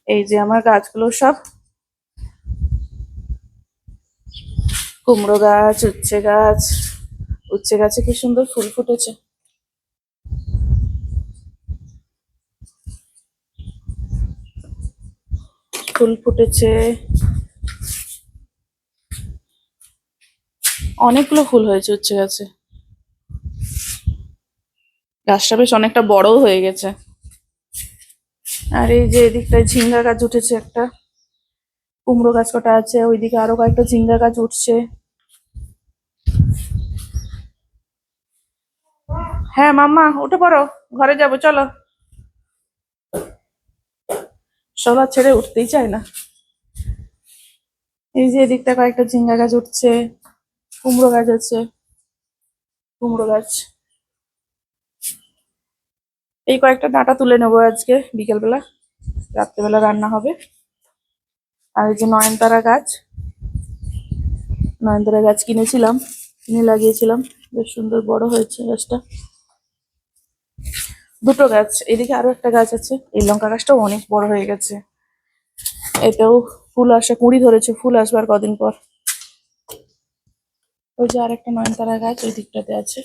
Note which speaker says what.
Speaker 1: এই যে আমার গাছগুলো সব কুমড়ো গাছ, উচ্ছে গাছে কি সুন্দর ফুল ফুটেছে। ফুল ফুটেছে, অনেকগুলো ফুল হয়েছে উচ্ছে গাছে। গাছটা বেশ অনেকটা বড়ও হয়ে গেছে। আর এই যে এদিকটায় ঝিঙ্গা গাছ উঠেছে একটা, কুমড়ো গাছ কটা আছে, ওইদিকে আরো কয়েকটা ঝিঙ্গা গাছ উঠছে। হ্যাঁ মাম্মা উঠে পড়ো, ঘরে যাবো চলো। শোলা ছেড়ে উঠতেই চায় না। এই যে এদিকটা কয়েকটা ঝিঙ্গা গাছ উঠছে, কুমড়ো গাছ আছে, কুমড়ো গাছ। এই কয়েকটা ডাঁটা তুলে নেবো আজকে বিকেল বেলা, রাত্রেবেলা রান্না হবে। আর এই যে নয়নতারা গাছ কিনেছিলাম, কিনে লাগিয়েছিলাম, বেশ সুন্দর বড় হয়েছে গাছটা। দুটো গাছ, এদিকে আরো একটা গাছ আছে। এই লঙ্কা গাছটাও অনেক বড় হয়ে গেছে, এতেও ফুল আসে, কুঁড়ি ধরেছে, ফুল আসবার কদিন পর। ওই যে আর একটা নয়নতারা গাছ ওই দিকটাতে আছে।